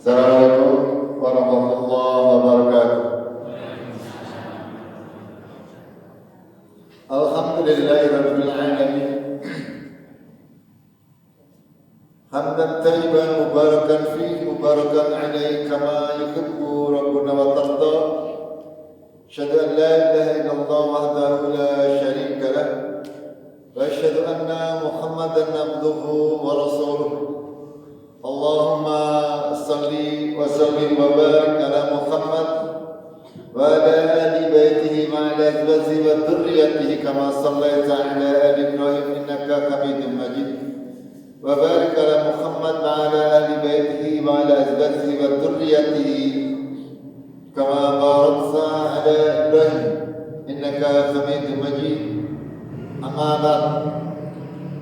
Assalamualaikum warahmatullahi wabarakatuh. Alhamdulillahirabbil alamin. Hamdan tayyiban mubarakan fihi mubarakan alaihi kama yuhibbu rabbuna wa tarda. Asyhadu an la ilaha illallah wahdahu la syarika lah wa asyhadu anna Muhammadan abduhu wa rasuluh. Allahumma salli wa sallim wa barik ala Muhammad wa ala ali baitihi wa ala azwajihi wa dhurriyyatihi kama sallaita ala ali Ibrahim innaka Hamidum Majid wa barik ala Muhammad wa ala ali baitihi wa ala azwajihi wa dhurriyyatihi kama barakta ala Ibrahim innaka Hamidum Majid. Amma ba'd.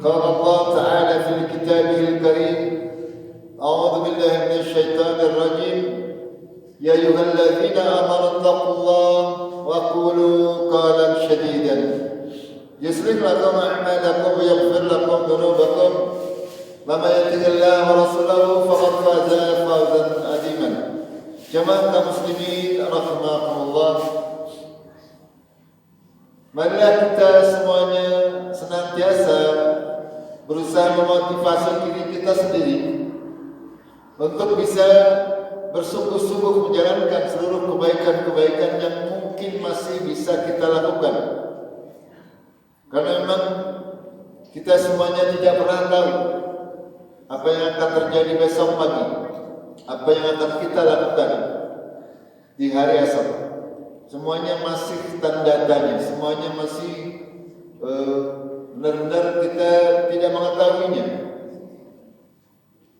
Qala Allah ta'ala fil kitabihil karim أعوذ بالله من الشيطان الرجيم يا أيها الذين آمنوا اتقوا الله وقولوا قولا سديدا يصلح لكم أعمالكم ويغفر لكم ذنوبكم ومن يطع الله ورسوله فقد فاز فوزا عظيما. Jamaah muslimin rahimakumullah, marilah kita semuanya senantiasa berusaha memotivasi diri kita sendiri untuk bisa bersungguh-sungguh menjalankan seluruh kebaikan-kebaikan yang mungkin masih bisa kita lakukan. Karena memang kita semuanya tidak pernah tahu apa yang akan terjadi besok pagi, apa yang akan kita lakukan di hari esok. Semuanya masih tanda-tanya, semuanya masih benar-benar kita tidak mengetahuinya.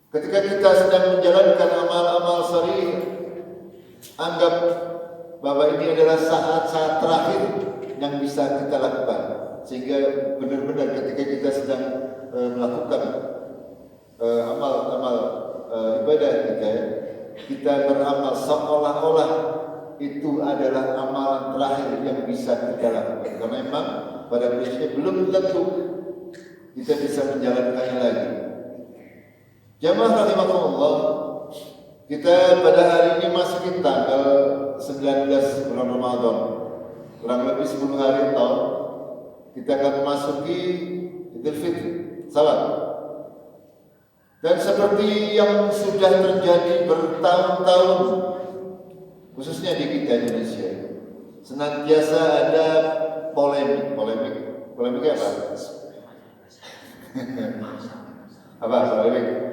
Ketika kita sedang menjalankan amal-amal syar'i, anggap bahwa ini adalah saat-saat terakhir yang bisa kita lakukan. Sehingga benar-benar ketika kita sedang melakukan amal-amal ibadah kita beramal seolah-olah itu adalah amalan terakhir yang bisa kita lakukan. Karena memang pada prinsipnya belum tentu kita bisa menjalankannya lagi. Jamaah rahimakumullah, kita pada hari ini masuk tanggal 19 bulan Ramadan. Kurang lebih 10 hari tahun kita akan memasuki Idul Fitri, salat. Dan seperti yang sudah terjadi bertahun-tahun, khususnya di kita Indonesia, senantiasa ada polemik apa? Apa polemik?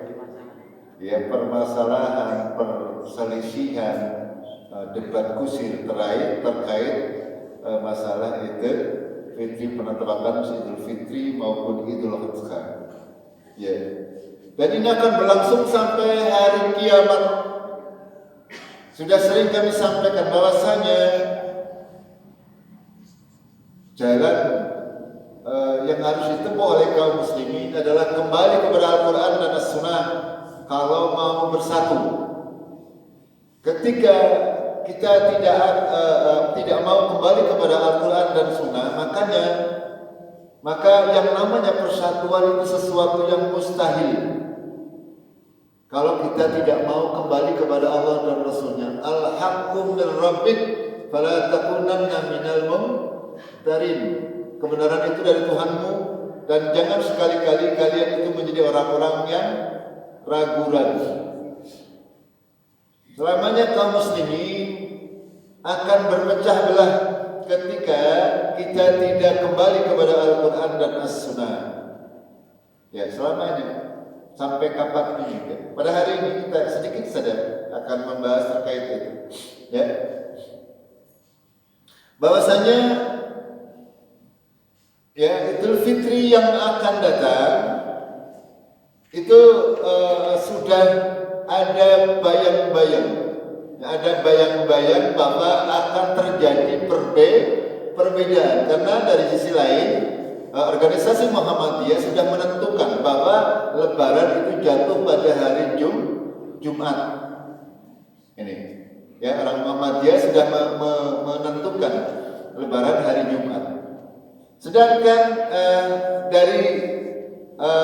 Ya, permasalahan, perselisihan, debat kusir terkait masalah Idul Fitri, penetapan Idul Fitri maupun Idul Adha. Ya. Dan ini akan berlangsung sampai hari kiamat. Sudah sering kami sampaikan bahwasanya jalan yang harus ditempuh oleh kaum muslimin adalah kembali kepada Al-Quran dan As-Sunnah kalau mau bersatu. Ketika kita tidak mau kembali kepada Al-Quran dan Sunnah, maka yang namanya persatuan itu sesuatu yang mustahil. Kalau kita tidak mau kembali kepada Allah dan Rasulnya, al-haqqu min rabbik fala takunanna minal mumtarin. Kebenaran itu dari Tuhanmu dan jangan sekali-kali kalian itu menjadi orang-orang yang ragu-ragu. Selamanya kaum muslimin akan berpecah belah ketika kita tidak kembali kepada Al-Quran dan As-Sunnah. Ya, selamanya. Sampai kapan ini? Pada hari ini kita sedikit saja akan membahas terkait itu. Ya, bahwasanya ya Idul Fitri yang akan datang itu sudah ada bayang-bayang bahwa akan terjadi perbedaan. Karena dari sisi lain organisasi Muhammadiyah sudah menentukan bahwa Lebaran itu jatuh pada hari Jumat. Ini, ya, orang Muhammadiyah sudah menentukan Lebaran hari Jumat. Sedangkan dari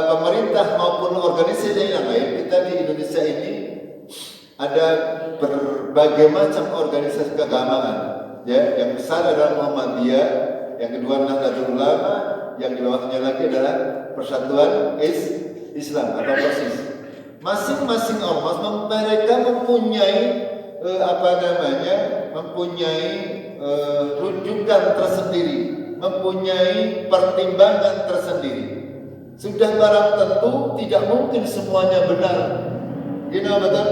pemerintah maupun organisasi yang lain, kita di Indonesia ini ada berbagai macam organisasi keagamaan. Ya, yang besar adalah Muhammadiyah, yang kedua Nahdlatul Ulama, yang di bawahnya lagi adalah Persatuan Islam atau PERSIS. Masing-masing ormas mereka mempunyai mempunyai rujukan tersendiri, mempunyai pertimbangan tersendiri. Sudah barang tentu tidak mungkin semuanya benar. Betul?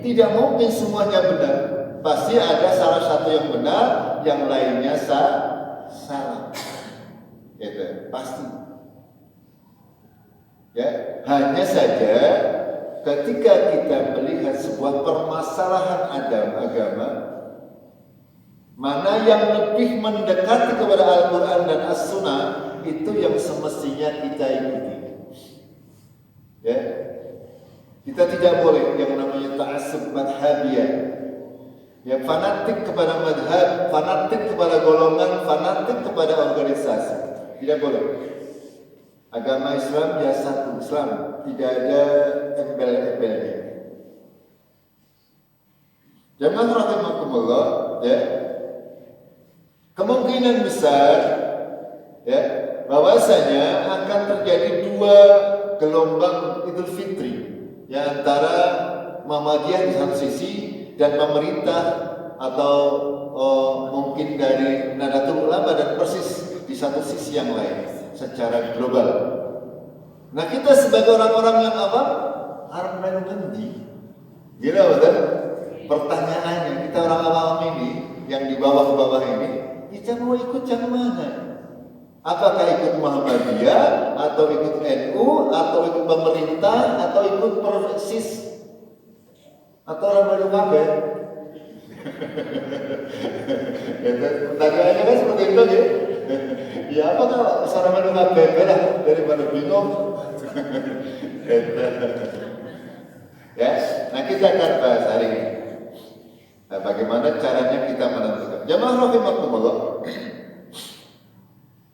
Tidak mungkin semuanya benar. Pasti ada salah satu yang benar, yang lainnya salah. Gitu, pasti. Ya, hanya saja ketika kita melihat sebuah permasalahan agama, mana yang lebih mendekati kepada Al-Quran dan As-Sunnah, itu yang semestinya kita ikuti. Ya, kita tidak boleh yang namanya ta'assub madhabiyah. Ya, fanatik kepada madhab, fanatik kepada golongan, fanatik kepada organisasi. Tidak boleh. Agama Islam ya satu Islam, tidak ada embel-embelnya. Jamaah rahimakumullah, ya. Kemungkinan besar, ya, bahwasanya akan terjadi dua gelombang Idul Fitri, ya, antara Muhammadiyah di satu sisi dan pemerintah atau mungkin dari Nahdlatul Ulama dan PERSIS di satu sisi yang lain secara global. Nah, kita sebagai orang-orang yang awam harus mengerti. Gila betul? Pertanyaannya, kita orang awam ini yang di bawah-bawah ini, kita mau ikut yang mana? Apakah ikut Muhammadiyah atau ikut NU atau ikut pemerintah atau ikut PERSIS? Atau orang baru kabeh? Pertanyaannya kan seperti itu ya. Ya apa kalau seorang baru kabeh lah daripada bingung. Ya, nah kita akan bahas hari ini. Nah, bagaimana caranya kita menentukan? Jamaah rahimakumullah.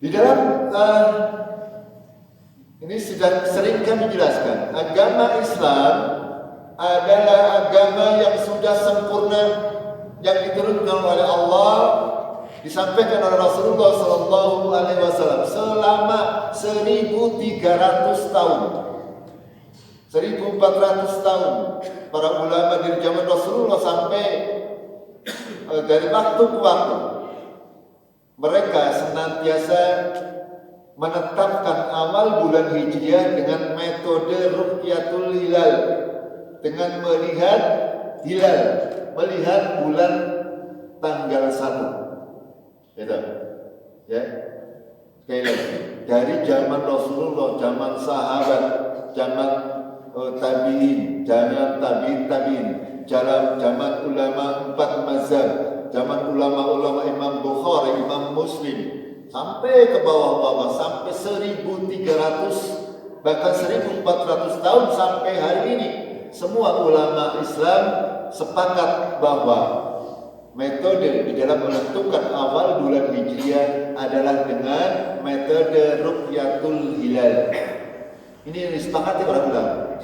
Di dalam ini sudah sering kami jelaskan, agama Islam adalah agama yang sudah sempurna, yang diturunkan oleh Allah, disampaikan oleh Rasulullah SAW selama 1.300 tahun, 1.400 tahun. Para ulama dari zaman Rasulullah sampai dari waktu ke waktu mereka senantiasa menetapkan awal bulan Hijriah dengan metode Ru'yatul Hilal, dengan melihat hilal, melihat bulan tanggal 1. Gitu. Ya. Sekali lagi, dari zaman Rasulullah, zaman sahabat, zaman tabi'in, tabi'in, zaman ulama 4 mazhab, zaman ulama-ulama Imam Bukhari, Imam Muslim, sampai ke bawah-bawah, sampai 1.300 bahkan 1.400 tahun sampai hari ini. Semua ulama Islam sepakat bahwa metode di dalam menentukan awal bulan Hijriah adalah dengan metode Ru'yatul Hilal. Ini yang disepakati para ulama.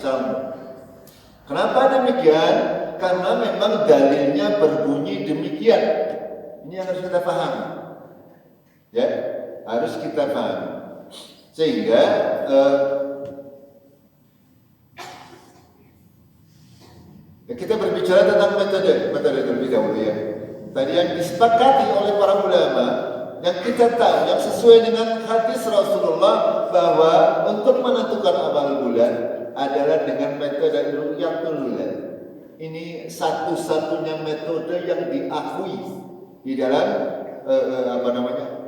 Kenapa demikian? Karena memang dalilnya berbunyi demikian. Ini yang harus kita pahami. Ya, harus kita pahami. Sehingga kita berbicara tentang metode terlebih dahulu ya. Tadi yang disepakati oleh para ulama, yang kita tahu, yang sesuai dengan hadis Rasulullah bahwa untuk menentukan awal bulan adalah dengan metode Ru'yatul Hilal. Ini satu-satunya metode yang diakui di dalam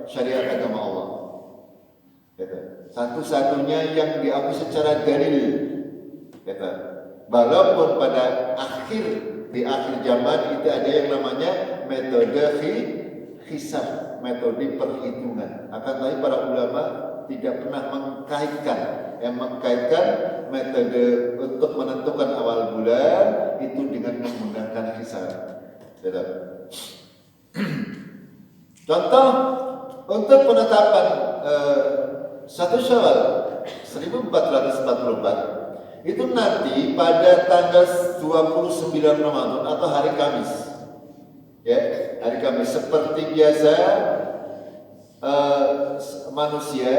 syariat agama Allah. Satu-satunya yang diakui secara dalil. Walaupun pada di akhir zaman itu ada yang namanya metode hisab, metode perhitungan. Akan tetapi para ulama tidak pernah mengkaitkan metode untuk menentukan awal bulan itu dengan menggunakan hisab. Contoh untuk penetapan 1 Syawal 1444 itu nanti pada tanggal 29 Ramadan atau hari Kamis. Ya, hari Kamis seperti biasa manusia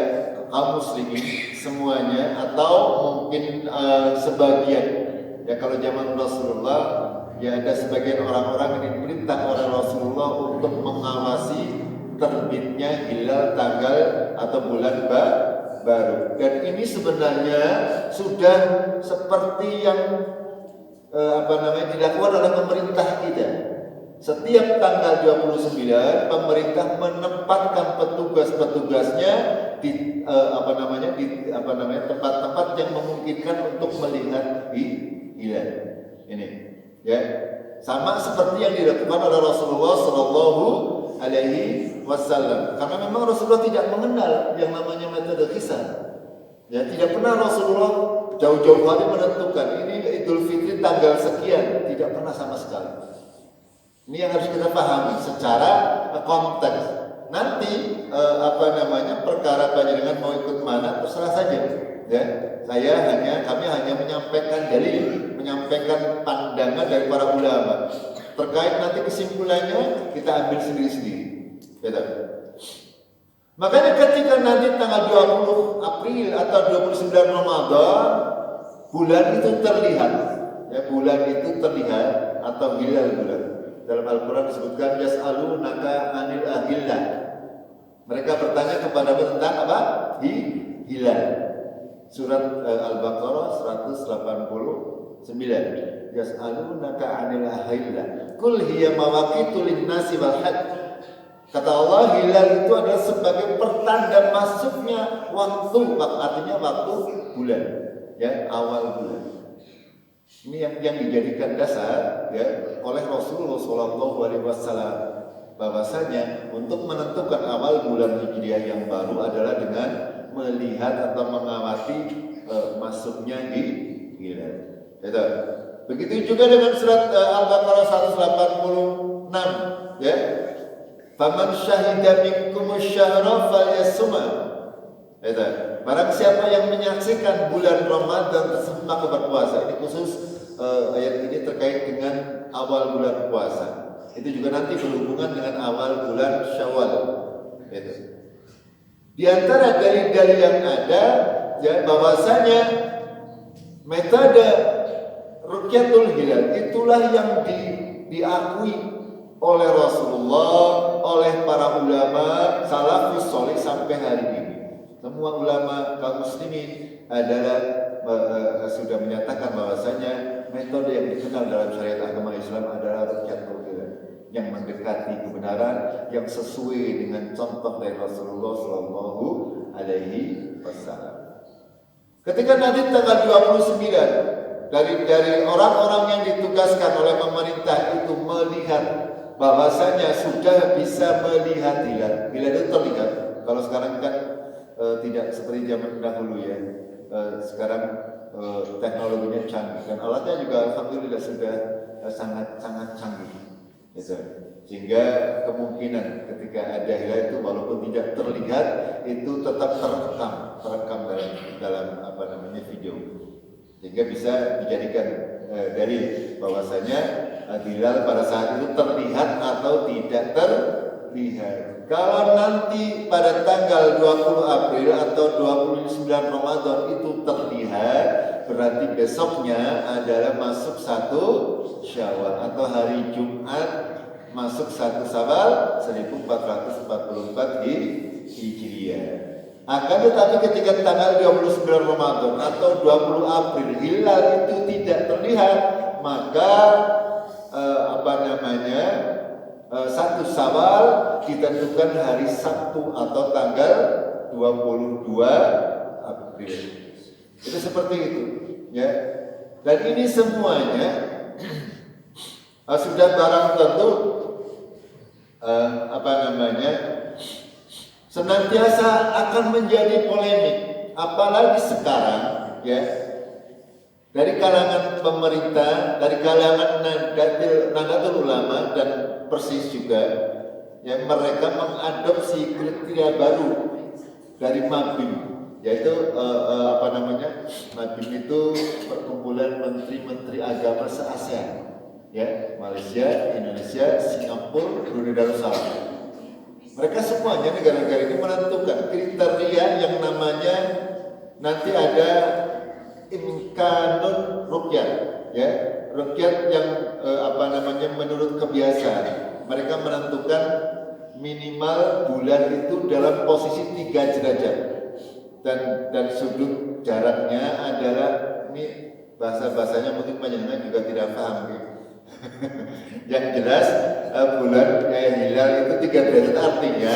kaum muslimin semuanya atau mungkin sebagian ya, kalau zaman Rasulullah ya ada sebagian orang-orang yang diperintah oleh Rasulullah untuk mengawasi terbitnya hilal tanggal atau bulan baru. Dan ini sebenarnya sudah seperti yang dilakukan oleh pemerintah kita. Setiap tanggal 29 pemerintah menempatkan petugas-petugasnya di tempat-tempat yang memungkinkan untuk melihat hilal. Ini ya, sama seperti yang dilakukan oleh Rasulullah Shallallahu Alaihi Wasallam. Karena memang Rasulullah tidak mengenal yang namanya metode hisab. Ya, tidak pernah Rasulullah jauh-jauh hari menentukan ini Idul Fitri tanggal sekian, tidak pernah sama sekali. Ini yang harus kita pahami secara konteks. Nanti perkara panjenengan mau ikut mana terserah saja. Ya, kami hanya menyampaikan dalil, menyampaikan pandangan dari para ulama. Terkait nanti kesimpulannya kita ambil sendiri-sendiri. Gitu. Makanya ketika nanti tanggal 20 April atau 29 Ramadan bulan itu terlihat, ya bulan itu terlihat atau hilal bulan. Dalam Al-Quran disebutkan yas'alunaka 'anil ahillah. Mereka bertanya kepada tentang apa? Hilal. Surat Al-Baqarah 189. Yas'alunaka 'anil ahillah. Qul hiya mawaqitu lin-nasi wal hajj. Kata Allah, hilal itu adalah sebagai pertanda masuknya waktu, artinya waktu bulan, ya awal bulan. Ini yang dijadikan dasar ya oleh Rasulullah SAW bahwasanya untuk menentukan awal bulan Hijriah yang baru adalah dengan melihat atau mengawasi masuknya hilal. Gitu. Begitu juga dengan surat Al-Baqarah 186 ya. Faman syahida minkumus syahra falyasumah. Itu. Barang siapa yang menyaksikan bulan Ramadan tersebut maka berpuasa. Ini khusus ayat ini terkait dengan awal bulan puasa. Itu juga nanti berhubungan dengan awal bulan Syawal. Itu. Di antara dalil-dalil yang ada ya bahwasanya metode Ruqyatul Hilal itulah yang diakui oleh Rasulullah, oleh para ulama salafus saleh sampai hari ini. Semua ulama kaum muslimin adalah sudah menyatakan bahwasanya metode yang dikenal dalam syariat agama Islam adalah Ruqyatul Hilal, yang mendekati kebenaran, yang sesuai dengan contoh dari Rasulullah Shallallahu Alaihi Wasallam. Ketika nanti tanggal 29 dari orang-orang yang ditugaskan oleh pemerintah itu melihat bahwasanya sudah bisa melihat hilal itu terlihat. Kalau sekarang kan tidak seperti zaman dahulu ya. Sekarang teknologinya canggih dan alatnya juga alhamdulillah sudah sangat canggih. Gitu. Sehingga kemungkinan ketika ada hilal itu walaupun tidak terlihat itu tetap terekam dalam video. Sehingga bisa dijadikan dari bahwasanya hilal pada saat itu terlihat atau tidak terlihat. Kalau nanti pada tanggal 20 April atau 29 Ramadan itu terlihat, berarti besoknya adalah masuk 1 Syawal atau hari Jumat masuk 1 Syawal 1444 Hijriah. Akan tetapi ketika tanggal 29 Ramadan atau 20 April hilal itu tidak terlihat, maka 1 Syawal ditentukan hari Sabtu atau tanggal 22 April. Itu seperti itu, ya. Dan ini semuanya sudah barang tentu senantiasa akan menjadi polemik, apalagi sekarang, ya. Dari kalangan pemerintah, dari kalangan Nahdlatul Ulama dan Persis juga, yang mereka mengadopsi kriteria baru dari Mabim, yaitu Mabim itu perkumpulan menteri-menteri agama se-ASEAN, ya, Malaysia, Indonesia, Singapura, Brunei Darussalam. Mereka semuanya negara-negara ini menentukan kriteria yang namanya nanti ada imkanun rukyat, ya, rukyat yang menurut kebiasaan. Mereka menentukan minimal bulan itu dalam posisi 3 derajat dan sudut jaraknya adalah, ini bahasanya mungkin banyak juga tidak paham gitu. Yang jelas bulan hilal itu 3 derajat, artinya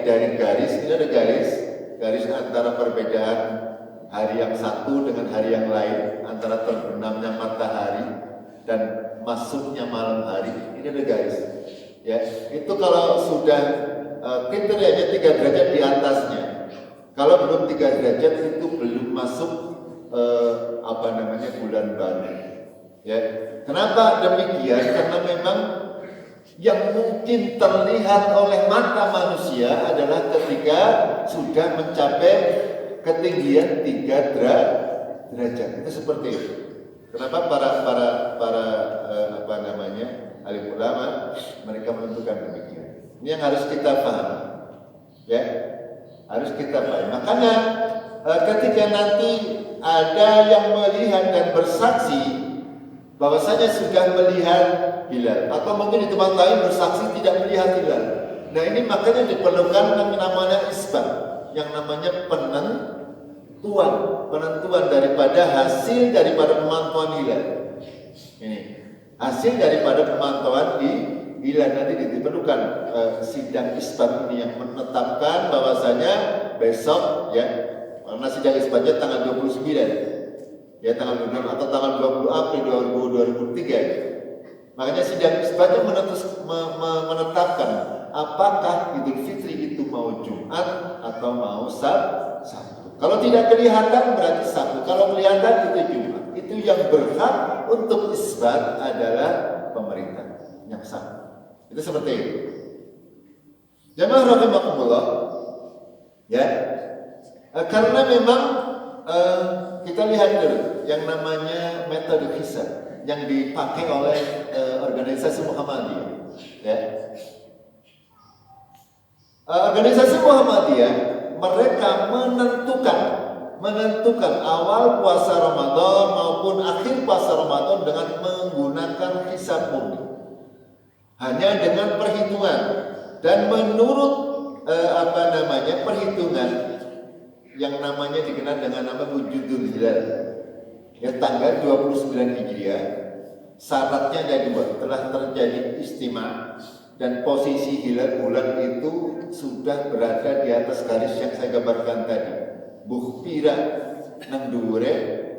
dari garis ini ada garis antara perbedaan hari yang satu dengan hari yang lain, antara terbenamnya matahari dan masuknya malam hari, ini ada garis. Ya, itu kalau sudah kriterianya 3 derajat di atasnya. Kalau belum 3 derajat itu belum masuk bulan baru. Ya, kenapa demikian? Karena memang yang mungkin terlihat oleh mata manusia adalah ketika sudah mencapai ketinggian 3 derajat. Itu seperti itu. Kenapa para alim ulama mereka menentukan demikian. Ini yang harus kita pahami. Ya, harus kita pahami. Makanya ketika nanti ada yang melihat dan bersaksi bahwasanya sudah melihat hilal, atau mungkin di tempat lain bersaksi tidak melihat hilal. Nah, ini makanya diperlukan yang namanya isbat, yang namanya penentuan daripada hasil daripada pemantauan hilal. Ini hasil daripada pemantauan di hilal, nanti diperlukan sidang isbat ini yang menetapkan bahwasanya besok, ya, karena sidang isbatnya tanggal 29, ya, tanggal 26 atau tanggal 20 April 2023. Makanya sidang isbatnya menetapkan apakah Idul Fitri itu mau Jumat atau mau Sabtu. Kalau tidak kelihatan berarti Sabtu, kalau kelihatan itu Jumat. Itu yang berhak untuk isbat adalah pemerintah yang sah. Itu seperti itu. Jamaah rahimakumullah, ya. Karena memang kita lihat dulu yang namanya metode hisab yang dipakai oleh organisasi Muhammadiyah, ya. Organisasi Muhammadiyah mereka menentukan awal puasa Ramadan maupun akhir puasa Ramadan dengan menggunakan hisab murni, hanya dengan perhitungan, dan menurut perhitungan yang namanya dikenal dengan nama wujudul hilal, ya, tanggal 29 Hijriah. Syaratnya ada 2, telah terjadi istima dan posisi hilal bulan itu sudah berada di atas garis yang saya gambarkan tadi. Bukhpira nang dhuwure,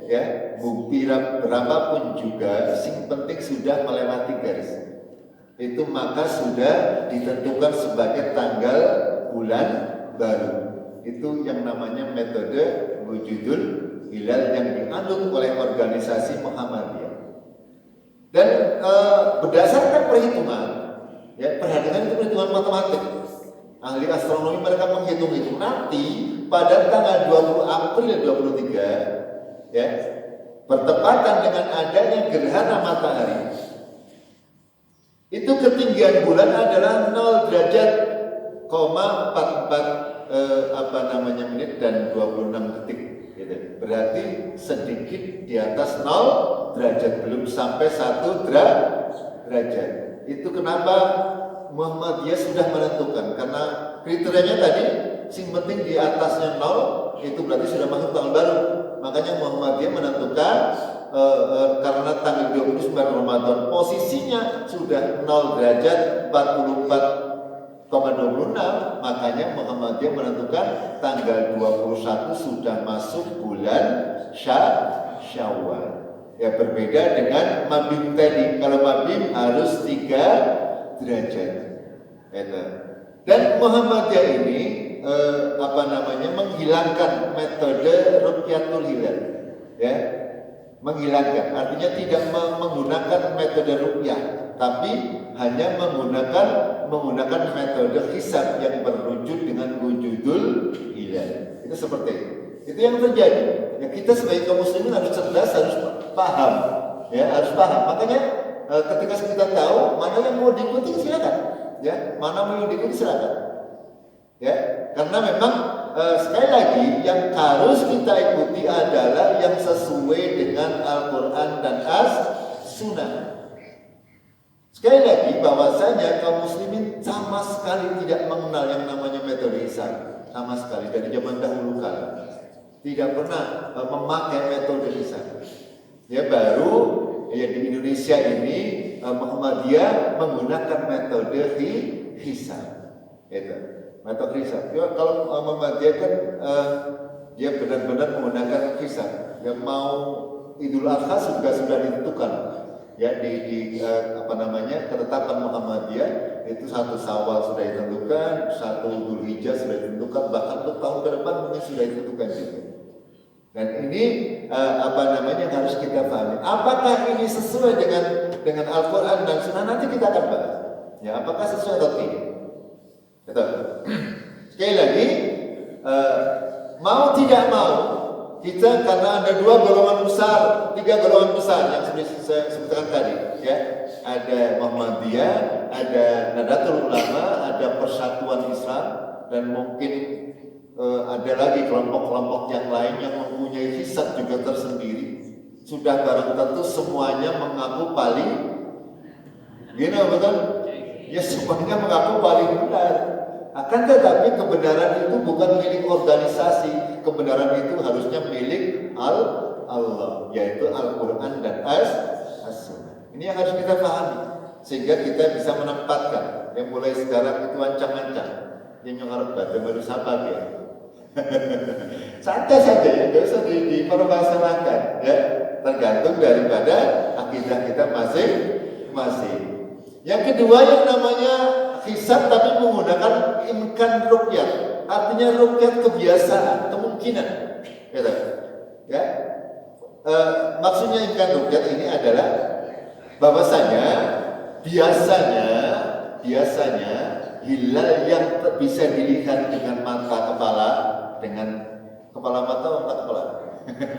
ya, bukhpira berapapun juga, sing penting sudah melewati garis itu, maka sudah ditentukan sebagai tanggal bulan baru. Itu yang namanya metode wujudul hilal yang dianut oleh organisasi Muhammadiyah. Dan berdasarkan perhitungan, ya, perhatikan itu perhitungan matematik. Ahli astronomi mereka menghitung itu nanti pada tanggal 20 April 2023, ya, bertepatan dengan adanya gerhana matahari, itu ketinggian bulan adalah 0 derajat, 44 menit dan 26 detik, gitu. Berarti sedikit di atas 0 derajat, belum sampai 1 derajat. Itu kenapa Muhammadiyah sudah menentukan, karena kriterianya tadi sing penting di atasnya 0, itu berarti sudah masuk tanggal baru. Makanya Muhammadiyah menentukan karena tanggal 29 Ramadan posisinya sudah 0 derajat 44,26, makanya Muhammadiyah menentukan tanggal 21 sudah masuk bulan Syawal. Ya, berbeda dengan Mabim tadi. Kalau Mabim harus 3 derajat. Dan Muhammadiyah ini menghilangkan metode rukyatul hilal, ya, menghilangkan, artinya tidak menggunakan metode rukyah, tapi hanya menggunakan metode hisab yang berwujud dengan wujudul hilal. Itu seperti itu. Itu yang terjadi. Ya kita sebagai kaum muslimin harus cerdas, harus paham, ya harus paham. Makanya ketika kita tahu mana yang mau diikuti silakan, ya mana mau diikuti silakan, ya karena memang sekali lagi yang harus kita ikuti adalah yang sesuai dengan Al-Quran dan As-Sunnah. Sekali lagi bahwasanya kaum muslimin sama sekali tidak mengenal yang namanya metode Ihsan, sama sekali dari zaman dahulu kala tidak pernah memakai metode Ihsan. Ya baru ya di Indonesia ini Muhammadiyah menggunakan metode Ihsan. Itu metode Ihsan. Ya, kalau Muhammadiyah kan dia benar-benar menggunakan Ihsan. Yang mau Idul Adha juga sudah ditentukan. Ya di ketetapan Muhammadiyah itu 1 Syawal sudah ditentukan, 1 Dzulhijjah sudah ditentukan, bahkan untuk tahun ke depan mungkin sudah ditentukan juga. Dan ini yang harus kita pahami. Apakah ini sesuai dengan Al-Quran dan Sunnah? Nanti kita akan bahas. Ya, apakah sesuai atau tidak? Sekali lagi, mau tidak mau kita karena ada 2 golongan besar, 3 golongan besar yang seperti saya sebutkan tadi, ya. Ada Muhammadiyah, ada Nahdlatul Ulama, ada Persatuan Islam, dan mungkin ada lagi kelompok-kelompok yang lain yang mempunyai hisab juga tersendiri. Sudah barang tentu semuanya mengaku paling, betul? Ya semuanya mengaku paling benar. Akan tetapi kebenaran itu bukan milik organisasi, kebenaran itu harusnya milik Allah, yaitu Al-Quran dan As-Sunnah. Ini yang harus kita pahami, sehingga kita bisa menempatkan. Yang mulai sekarang itu ancang-ancang, yang harus baca baru sabar ya. Santai saja ya, nggak usah dipermasalahkan ya, tergantung daripada akidah kita masing-masing. Yang kedua yang namanya hisab tapi menggunakan imkan ruqyah, artinya ruqyah kebiasaan, kemungkinan, gitu. Ya, maksudnya imkan ruqyah ini adalah bahwasanya biasanya hilal yang bisa dilihat dengan mata kepala, dengan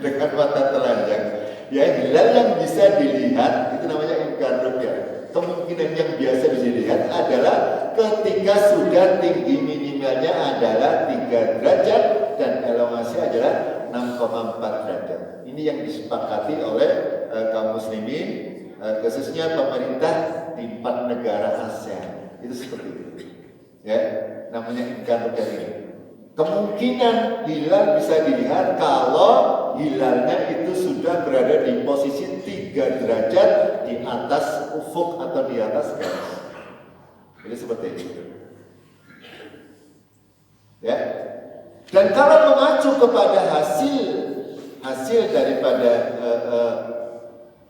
dengan mata telanjang, ya hilal yang bisa dilihat itu namanya imkan ruqyah. Kemungkinan yang biasa bisa dilihat adalah ketika sudah tinggi minimalnya adalah 3 derajat dan elongasi adalah 6,4 derajat. Ini yang disepakati oleh kaum muslimin, khususnya pemerintah di 4 negara ASEAN. Itu seperti itu. Ya, namanya imkan ruqyah ini. Kemungkinan hilal bisa dilihat kalau hilalnya itu sudah berada di posisi 3 derajat di atas ufuk atau di atas garis. Jadi seperti itu. Ya. Dan kalau mengacu kepada hasil daripada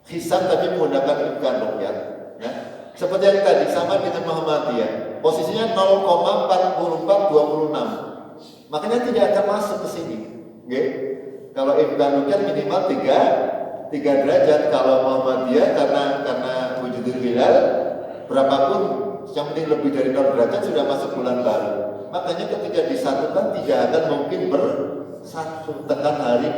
hisab tadi menggunakan imkan ruqyah, ya. Seperti yang tadi sama dengan Muhammadiyah, posisinya 0,4426. Makanya tidak akan masuk ke sini. Okay? Kalau imkan ruqyah minimal 3 derajat. Kalau Muhammadiyah karena wujudul hilal berapapun yang penting lebih dari 0 derajat sudah masuk bulan baru. Makanya ketika disatukan tidak akan mungkin bersatu tengah hari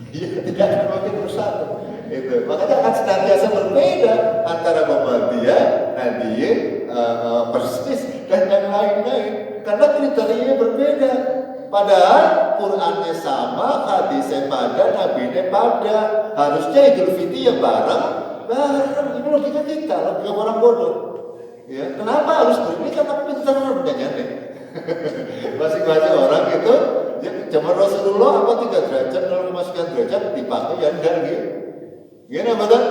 tidak akan mungkin bersatu. Itu. Makanya akan senantiasa berbeda antara Muhammadiyah, Nahdliyin, Persis dan yang lain-lain. Karena kriterianya berbeda. Padahal Qurannya sama, hadisnya pada, nabinya pada. Harusnya Idul Fitri ya bareng. Ini logika kita, logika orang bodoh. Ya, kenapa harus begini? Karena pintar banyaknya. Masing-masing orang itu, ya, zaman Rasulullah apa 3 derajat, kalau memasukkan derajat dipakai ya enggak gitu. Gini betul?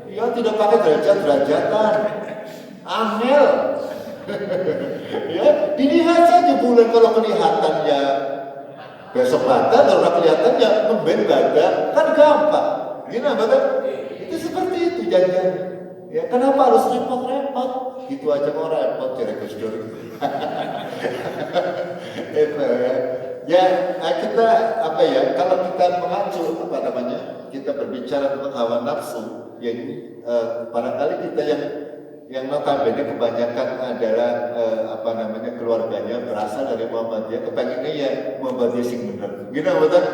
Ya tidak pakai derajat-derajatan. Angel. Ya, dilihat saja bulan, kalau kelihatannya besok badan, kalau kelihatannya memben badan, kan gampang. Gini betul? Itu seperti itu janjiannya. Ya, kenapa harus repot-repot? Gitu aja mau repot, jadi Gus-Dur. Itu ya. Ya, kita kalau kita mengacu kita berbicara tentang hawa nafsu, ya ini barangkali kita yang notabene kebanyakan adalah keluarganya berasal dari Muhammadiyah, kepengennya ya Muhammadiyah sing bener. Gitu betul?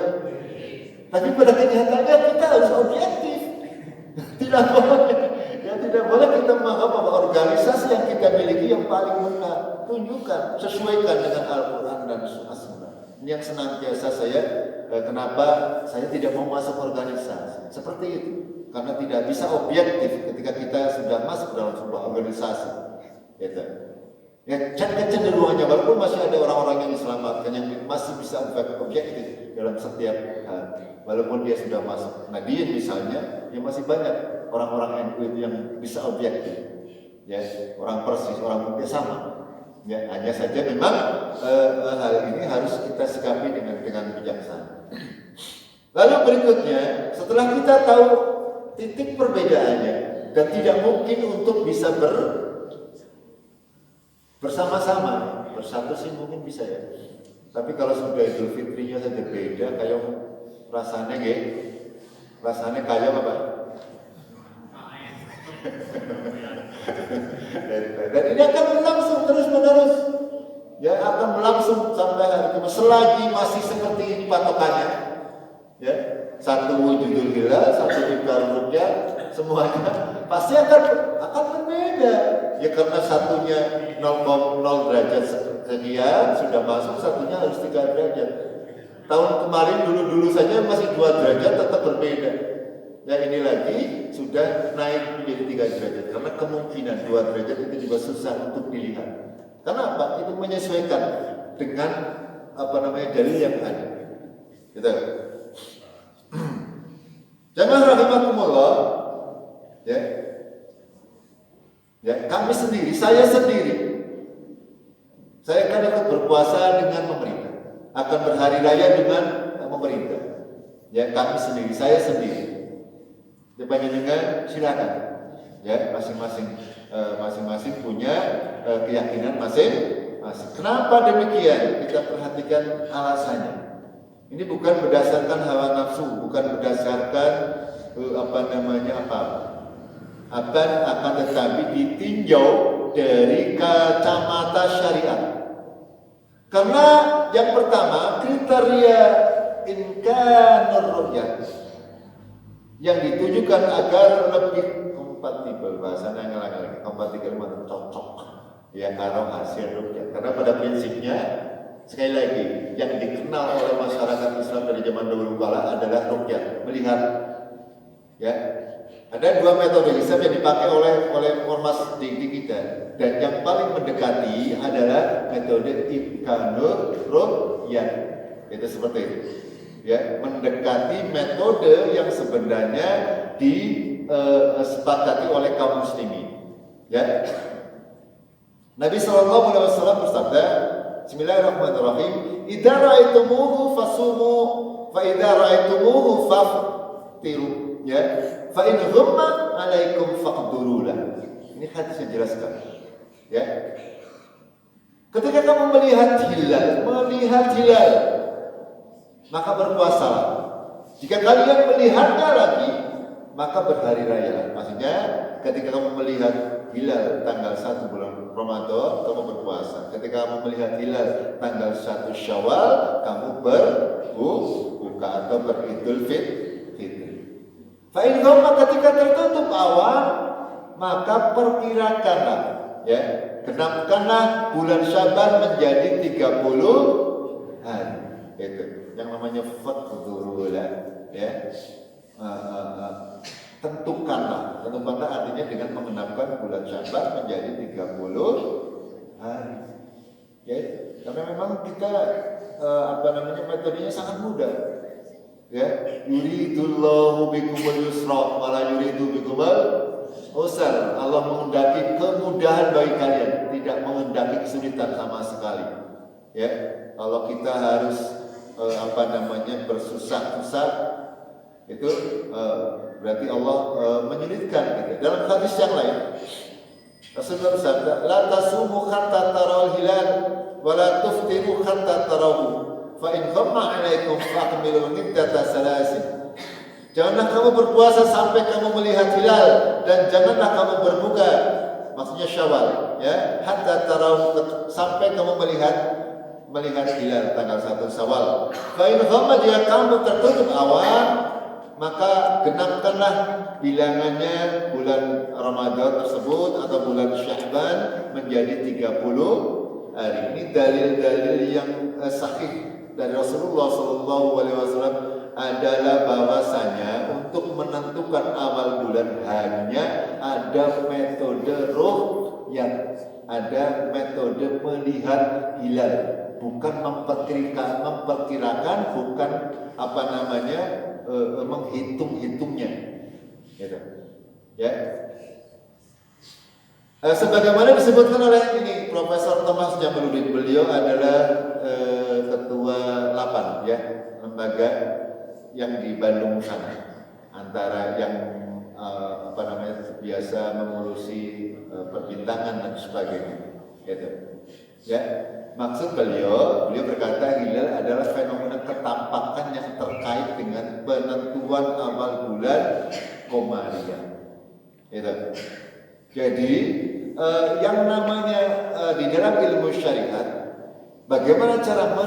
Tapi pada kenyataannya kita harus objektif. Tidak boleh. Ya tidak boleh kita menganggap bahwa organisasi yang kita miliki yang paling benar. Tunjukkan, sesuaikan dengan Al-Quran dan Sunnah. Ini yang senantiasa saya, kenapa saya tidak mau masuk organisasi. Seperti itu. Karena tidak bisa objektif ketika kita sudah masuk dalam sebuah organisasi. Gitu. Ya, kecenderungannya walaupun masih ada orang-orang yang diselamatkan yang masih bisa objektif dalam setiap hal, walaupun dia sudah masuk. Nah, dia misalnya, ya masih banyak orang-orang NU itu yang bisa objektif. Ya, orang Persis, orang Putih sama. Ya, hanya saja memang hal ini harus kita sikapi dengan bijaksana. Lalu berikutnya, setelah kita tahu titik perbedaannya dan tidak mungkin untuk bisa bersama-sama, bersatu sih mungkin bisa ya. Tapi kalau sudah Idul Fitrinya saja beda, kayak rasanya kayak apa? Dan ini akan berlangsung terus-menerus. Ya, akan berlangsung sampai hari kiamat selagi masih seperti ini patokannya. Ya, satu wujudul hilal, satu ibral rukyat, semuanya pasti akan berbeda. Ya karena satunya 0,0 derajat sekian sudah masuk, satunya harus 3 derajat. Tahun kemarin dulu saja masih 2 derajat tetap berbeda. Ya ini lagi sudah naik menjadi 3 derajat karena kemungkinan 2 derajat itu juga susah untuk dilihat. Karena apa? Itu menyesuaikan dengan dalil yang ada. Gitu. Jamaah rahimakumullah, ya kami sendiri, saya akan ikut berpuasa dengan pemerintah, akan berhari raya dengan pemerintah. Ya kami sendiri, saya sendiri. Dengan silakan, ya masing-masing punya keyakinan masing-masing. Kenapa demikian? Kita perhatikan alasannya. Ini bukan berdasarkan hawa nafsu, bukan berdasarkan akan tetapi ditinjau dari kacamata syariat. Karena yang pertama kriteria imkanur ru'yah yang ditujukan agar lebih kompatibel, bahasanya lagi kompatibel cocok ya karo hasil ru'yah. Karena pada prinsipnya sekali lagi, yang dikenal oleh masyarakat Islam dari zaman dahulu kala adalah ruqyah, melihat. Ya, ada 2 metode hisab yang dipakai oleh ormas di kita, dan yang paling mendekati adalah metode imkanur ruqyah. Itu seperti itu. Ya, mendekati metode yang sebenarnya disepakati oleh kaum muslimin. Ya, Nabi SAW bersabda, Bismillahirrahmanirrahim. Idza ra'aitumuhu fasumu, fa idza ra'aitumuhu faftiru. Ya, fa in ghamma 'alaikum faqduru lah. Ini hadis yang jelaskan. Ya. Ketika kamu melihat hilal, maka berpuasalah. Jika kalian melihatnya lagi, maka berhari raya. Maksudnya, ketika kamu melihat hilal tanggal 1 bulan Ramadan, kamu berpuasa. Ketika kamu melihat hilal tanggal 1 Syawal, kamu berbuka atau beridul fitri. Fa'in ghamma, ketika tertutup awan, maka perkirakanlah, ya, genapkanlah bulan Syaban menjadi 30 hari. Itu yang namanya faqdurulah, ya. Tentukanlah artinya dengan mengenapkan bulan Syaban menjadi 30 hari. Ya, karena memang kita metodenya sangat mudah. Ya, yuridullahu bikumul yusra wa la yuridu bikumul usra. Allah menghendaki kemudahan bagi kalian, tidak menghendaki kesulitan sama sekali. Ya, kalau kita harus bersusah-susah itu berarti Allah menyulitkan gitu. Dalam hadis yang lain Rasulullah bersabda, la tasumu hatta tarawul hilal wa la tuftiru hatta tarawu fa in ghamma 'alaikum fa'kmilu iddata salasin. Janganlah kamu berpuasa sampai kamu melihat hilal, dan janganlah kamu berbuka maksudnya Syawal, ya. Hatta tarau, sampai kamu melihat hilal tanggal 1 Syawal. Fa in ghamma, jika kamu tertutup awan, maka genapkanlah bilangannya bulan Ramadan tersebut atau bulan Sya'ban menjadi 30 hari. Ini dalil-dalil yang sahih dari Rasulullah SAW adalah bahwasanya untuk menentukan awal bulan hanya ada metode ru'yat, ada metode melihat hilal, bukan memperkirakan, bukan menghitung-hitungnya, gitu. Ya. Sebagaimana disebutkan oleh ini Profesor Thomas Jamaluddin, beliau adalah ketua 8 ya lembaga yang di Bandung sana, antara yang biasa mengurusi perbintangan dan sebagainya, gitu. Ya, maksud beliau berkata hilal adalah fenomena ketampakan yang terkait dengan penentuan awal bulan Komariah, gitu. Jadi yang namanya di dalam ilmu syariat, bagaimana cara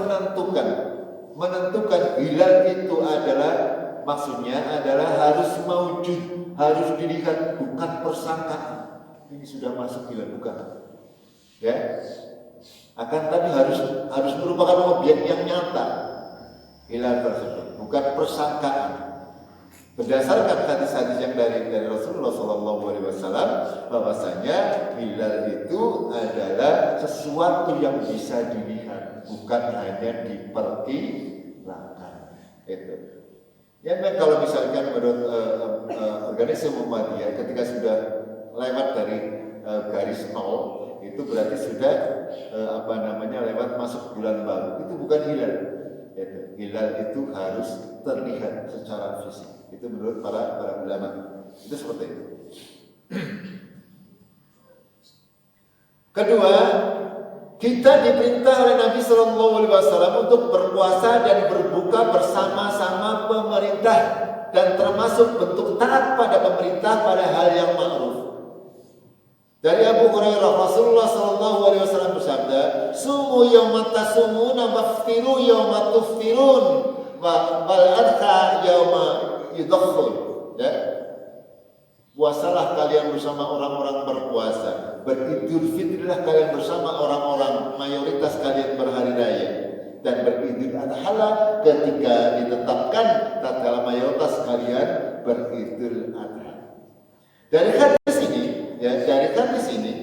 menentukan hilal itu adalah, maksudnya adalah harus maujud, harus dilihat, bukan persangkaan. Ini sudah masuk hilal, bukan, ya. Akan tapi harus merupakan objek yang nyata hilal tersebut, bukan persangkaan. Berdasarkan hadis-hadis yang dari Rasulullah SAW, bahwasanya hilal itu adalah sesuatu yang bisa dilihat, bukan hanya diperkirakan. Itu. Ya, kalau misalkan menurut organisasi Muhammadiyah, ketika sudah lewat dari garis 0, itu berarti sudah lewat masuk bulan baru. Itu bukan hilal. Itu. Hilal itu harus terlihat secara fisik. Itu menurut para ulama. Itu seperti itu. Kedua, kita diperintah oleh Nabi SAW untuk berpuasa dan berbuka bersama-sama pemerintah, dan termasuk bentuk taat pada pemerintah pada hal yang ma'ruf. Dari Abu Hurairah, Rasulullah SAW bersabda, "Sumu yawma tasumuna waftiru yawma tuftirun wal adha yawma yudakhul." Ya. Puasalah kalian bersama orang-orang berpuasa, beridul fitrilah kalian bersama orang-orang mayoritas kalian berhari raya, dan beridul adha ketika ditetapkan tatkala mayoritas kalian beridul adha. Dari hadis ini,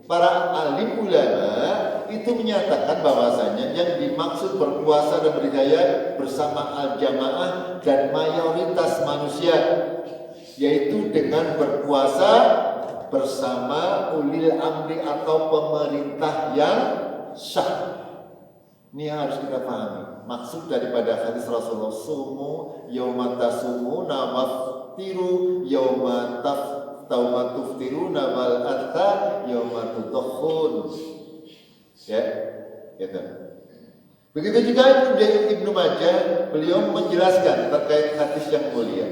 para alim ulama itu menyatakan bahwasanya yang dimaksud berpuasa dan beribadah bersama al-jamaah dan mayoritas manusia, yaitu dengan berpuasa bersama ulil amri atau pemerintah yang sah. Ini yang harus kita pahami. Maksud daripada hadis Rasulullah, sumu yauma tasumuna waftiru yauma tuftiruna wal adha yauma tudakhun. Ya, gitu. Begitu juga Ibnu Majah, beliau menjelaskan terkait hadis yang mulia.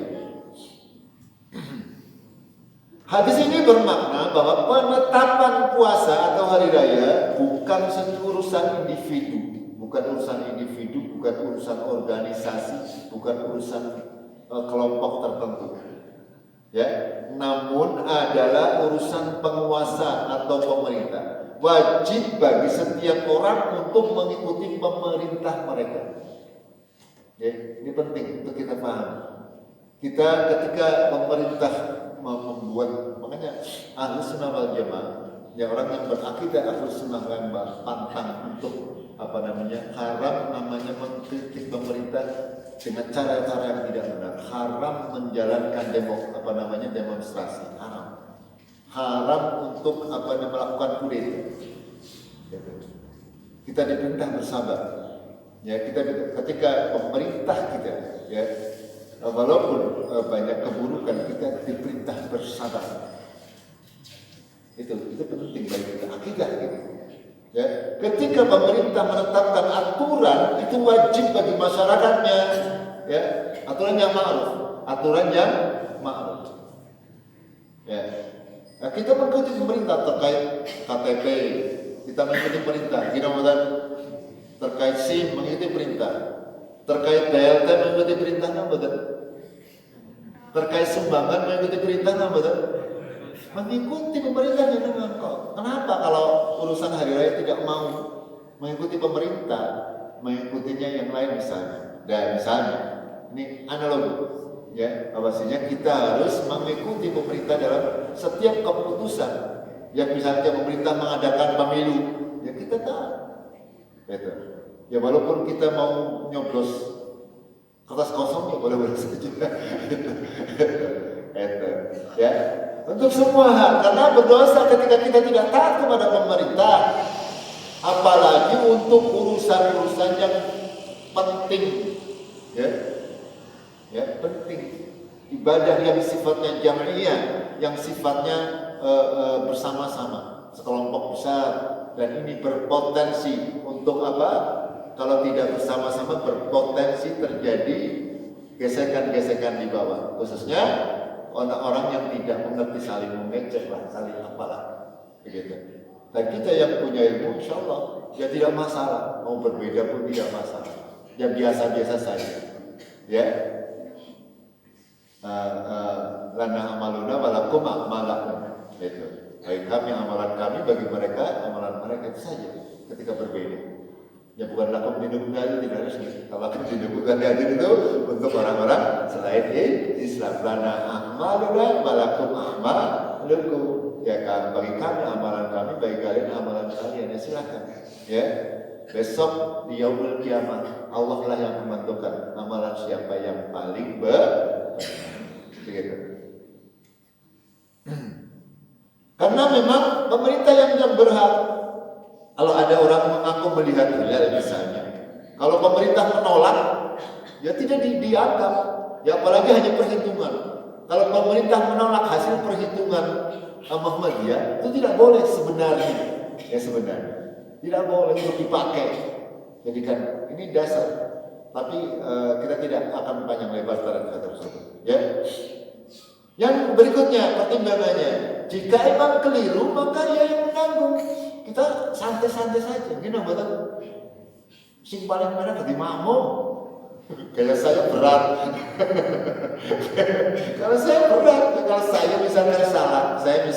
Hadis ini bermakna bahwa penetapan puasa atau hari raya bukan urusan individu, bukan urusan organisasi, bukan urusan kelompok tertentu. Ya, namun adalah urusan penguasa atau pemerintah. Wajib bagi setiap orang untuk mengikuti pemerintah mereka. Ya, ini penting untuk kita paham. Kita ketika pemerintah membuat, makanya Ahlus Sunnah wal Jamaah, ya orang yang berakidah Ahlus Sunnah yang pantang untuk haram namanya mengkritik pemerintah dengan cara-cara yang tidak benar, haram menjalankan demonstrasi, haram untuk melakukan kudeta. Kita diperintah bersabar. Ya, ketika pemerintah kita, ya, walaupun banyak keburukan, kita diperintah bersabar. Itu penting bagi kita, akidah gitu. Ya, ketika pemerintah menetapkan aturan, itu wajib bagi masyarakatnya, ya, aturan yang ma'ruf. Ya. Nah, kita mengikuti pemerintah terkait KTP, kita mengikuti perintah. Kita terkait SIM mengikuti perintah, terkait DLT mengikuti perintah, betul. Terkait sumbangan mengikuti perintah, betul. Mengikuti pemerintah dengan kok. Kenapa kalau urusan hari raya tidak mau mengikuti pemerintah, mengikutinya yang lain misalnya? Dan misalnya, ini analogi, ya, bahwasanya kita harus mengikuti pemerintah dalam setiap keputusan. Yang misalnya pemerintah mengadakan pemilu, ya kita taat. Gitu. Ya walaupun kita mau nyoblos kertas kosong, ya boleh-boleh saja. Ya. Untuk semua hal, karena berdosa ketika kita tidak taat kepada pemerintah, apalagi untuk urusan-urusan yang penting, ya penting, ibadah yang sifatnya jamiah, yang sifatnya bersama-sama, sekelompok besar, dan ini berpotensi untuk apa? Kalau tidak bersama-sama berpotensi terjadi gesekan-gesekan di bawah, khususnya orang-orang yang tidak mengerti saling mengejek lah, saling apalah, begitu. Dan kita yang punya ilmu, insya Allah, ya tidak masalah, mau berbeda pun tidak masalah, ya biasa-biasa saja, ya. Lana amaluna walakum amalakum, itu. Bagi kami amalan kami, bagi mereka amalan mereka, itu saja. Ketika berbeda, ya bukan lakum dinukali tidak resmi. Kalau lakum dinukali itu untuk orang-orang selain Islam. Lana amaluna walakum amalukum, ya kan, bagi kami amalan kami, bagi kalian amalan kalian, ya silakan, ya. Besok di yaumul kiamat Allah lah yang menentukan amalan siapa yang paling begitu. Karena memang pemerintah yang berhak. Kalau ada orang mengaku melihat hilal misalnya, kalau pemerintah menolak, ya tidak dianggap, ya apalagi hanya perhitungan. Kalau pemerintah menolak hasil perhitungan Muhammadiyah, itu tidak boleh sebenarnya, ya sebenarnya tidak boleh untuk dipakai. Jadi kan ini dasar, tapi kita tidak akan panjang lebar terhadap hal tersebut. Ya. Yang berikutnya pertimbangannya, jika emang keliru maka ya yang menanggung. Kita santai-santai saja, gini betul. Sing paling mana jadi makmum. Kayak saya berat. Kalau saya berat, kalau saya misalnya salah, saya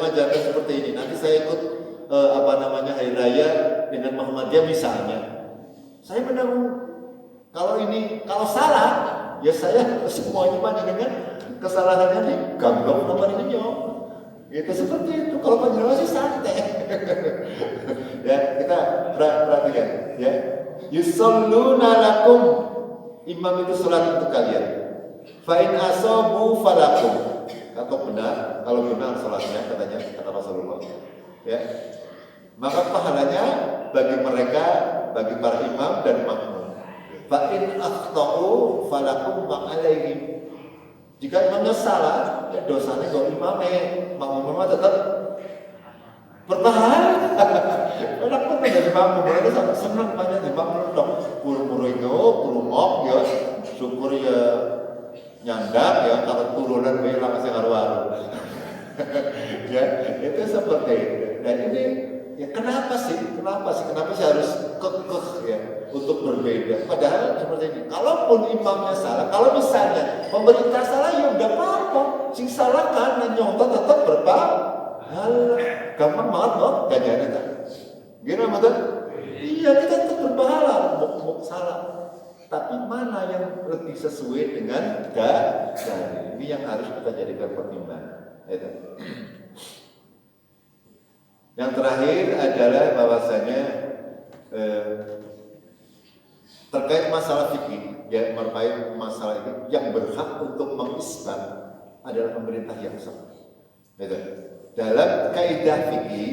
mengajarkan seperti ini. Nanti saya ikut hari raya dengan Muhammadiyah misalnya. Saya menanggung. Kalau salah, ya saya semuanya banyak dengan kesalahannya di gamblong nomor ini yo. Itu seperti itu. Kalau penjelasan sih santai. Ya, kita perhatikan ya. Yusalluna lakum, imam itu salat untuk kalian. Fa in asabu falakum. Kalau benar salatnya katanya kata Rasulullah. Ya. Maka pahalanya bagi mereka, bagi para imam dan makmum. Fa in akhtau falakum ma alaihim. Jika imamnya salah, ya dosanya kalau makmumnya tetap bertahan. Enak pun menjadi makmum, mereka sangat senang banyak di makmum dong. Kurung-mok ya, syukur ya nyandak ya, kalau turunan bilang masih haru-haru. Ya, itu seperti itu. Dan ini ya kenapa sih harus kekeh ya untuk berbeda? Padahal seperti ini. Kalaupun imamnya salah, kalau misalnya pemerintah salah ya udah apa-apa. Sing salah kan nyontot tetap berpahala. Gampang banget loh ganjarannya kan. Gimana betul? Iya, kita tetap berpahala mau salah. Tapi mana yang lebih sesuai dengan dalil? Ini yang harus kita jadikan pertimbangan. Itu. Yang terakhir adalah bahwasanya terkait masalah fikih, ya merupakan masalah ini yang berhak untuk mengisbat adalah pemerintah yang sah. Gitu. Dalam kaidah fikih,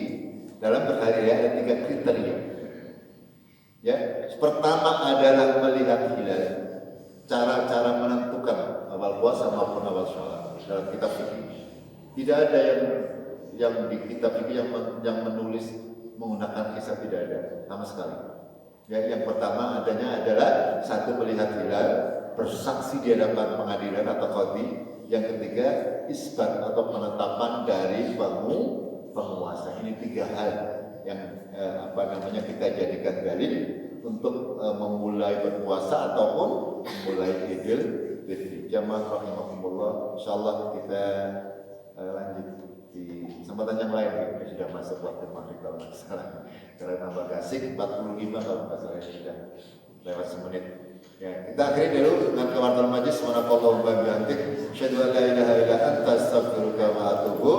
dalam berhari ada 3 kriteria. Ya, pertama adalah melihat hilal, cara-cara menentukan awal puasa maupun awal sholat dalam kitab fikih. Tidak ada yang di kitab fikih yang menulis menggunakan hisab, tidak ada sama sekali. Ya, yang pertama adanya adalah satu melihat hilal, bersaksi di hadapan pengadilan atau qadhi. Yang ketiga, isbat atau penetapan dari penguasa. Ini 3 hal yang kita jadikan dalil untuk memulai berpuasa ataupun memulai Idul Fitri. Jamaah rahimahumullah, insyaallah kita lanjut di kesempatan yang lain. Kita sudah masuk waktu maghrib kalau nggak salah. Karena tambah kasih 45 kalau nggak salah sudah lewat semenit. Ya, kita akhiri dulu dengan kawartul majlis. Subhanallahu wa bihamdihi, asyhadu an la ilaha illa anta, astaghfiruka wa atubu